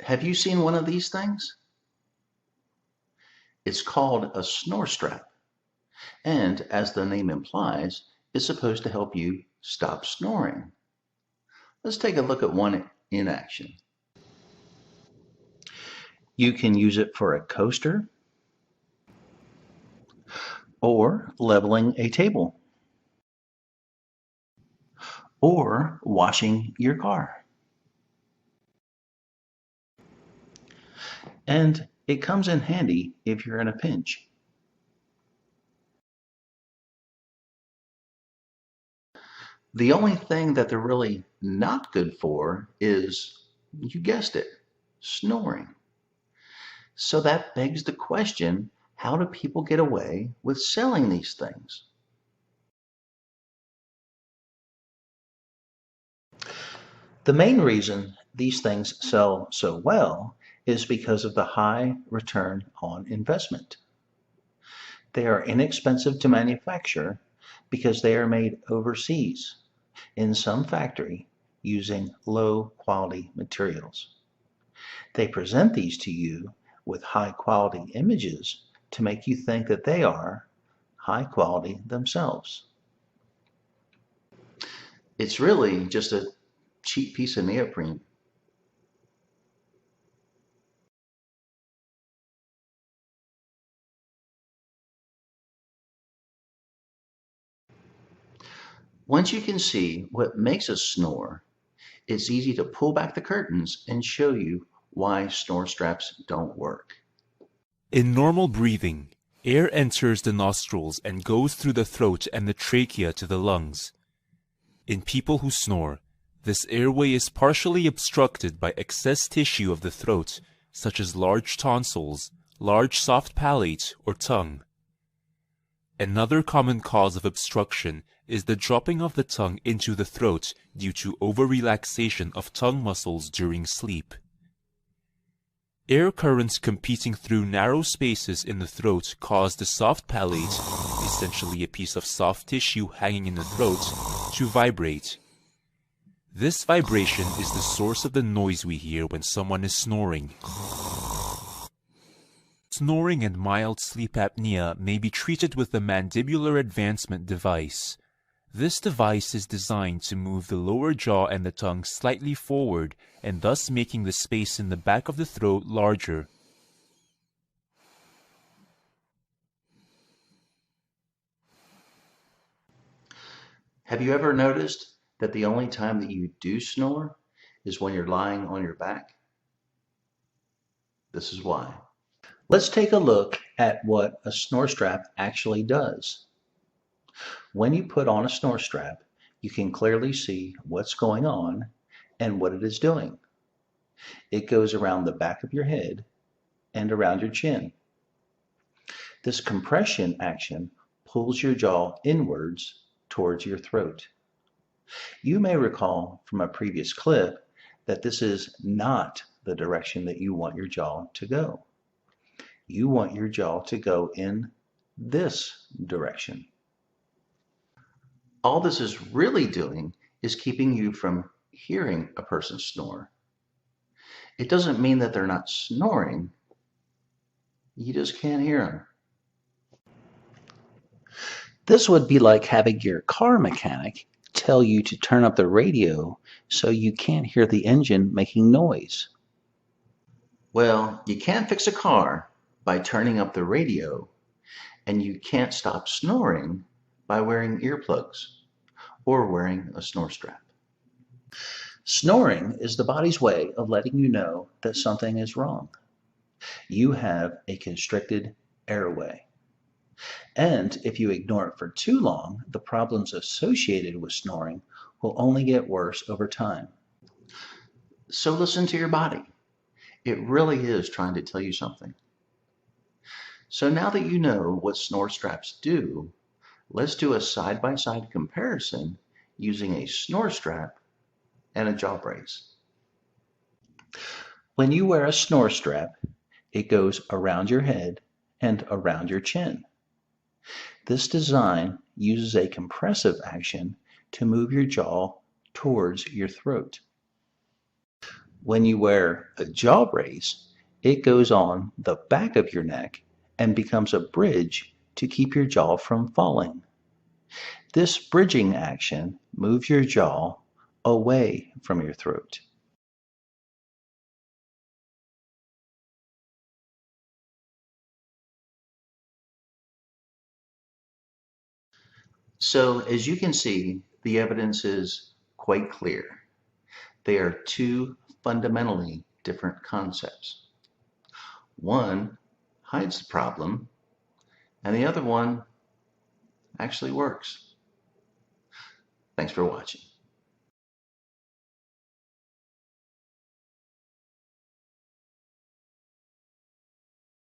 Have you seen one of these things? It's called a snore strap, and as the name implies, is supposed to help you stop snoring. Let's take a look at one in action. You can use it for a coaster or leveling a table or washing your car. And it comes in handy if you're in a pinch. The only thing that they're really not good for is, you guessed it, snoring. So that begs the question, how do people get away with selling these things? The main reason these things sell so well is because of the high return on investment. They are inexpensive to manufacture because they are made overseas in some factory using low quality materials. They present these to you with high quality images to make you think that they are high quality themselves. It's really just a cheap piece of neoprene. Once you can see what makes us snore, it's easy to pull back the curtains and show you why snore straps don't work. In normal breathing, air enters the nostrils and goes through the throat and the trachea to the lungs. In people who snore, this airway is partially obstructed by excess tissue of the throat, such as large tonsils, large soft palate, or tongue. Another common cause of obstruction is the dropping of the tongue into the throat due to over-relaxation of tongue muscles during sleep. Air currents competing through narrow spaces in the throat cause the soft palate, essentially a piece of soft tissue hanging in the throat, to vibrate. This vibration is the source of the noise we hear when someone is snoring. Snoring and mild sleep apnea may be treated with the mandibular advancement device. This device is designed to move the lower jaw and the tongue slightly forward and thus making the space in the back of the throat larger. Have you ever noticed that the only time that you do snore is when you're lying on your back? This is why. Let's take a look at what a snore strap actually does. When you put on a snore strap, you can clearly see what's going on and what it is doing. It goes around the back of your head and around your chin. This compression action pulls your jaw inwards towards your throat. You may recall from a previous clip that this is not the direction that you want your jaw to go. You want your jaw to go in this direction. All this is really doing is keeping you from hearing a person snore. It doesn't mean that they're not snoring, you just can't hear them. This would be like having your car mechanic tell you to turn up the radio so you can't hear the engine making noise. Well, you can't fix a car by turning up the radio, and you can't stop snoring by wearing earplugs or wearing a snore strap. Snoring is the body's way of letting you know that something is wrong. You have a constricted airway. And if you ignore it for too long, the problems associated with snoring will only get worse over time. So listen to your body. It really is trying to tell you something. So now that you know what snore straps do, let's do a side-by-side comparison using a snore strap and a jaw brace. When you wear a snore strap, it goes around your head and around your chin. This design uses a compressive action to move your jaw towards your throat. When you wear a jaw brace, it goes on the back of your neck and becomes a bridge to keep your jaw from falling. This bridging action moves your jaw away from your throat. So, as you can see, the evidence is quite clear. They are two fundamentally different concepts. One hides the problem, and the other one actually works. Thanks for watching.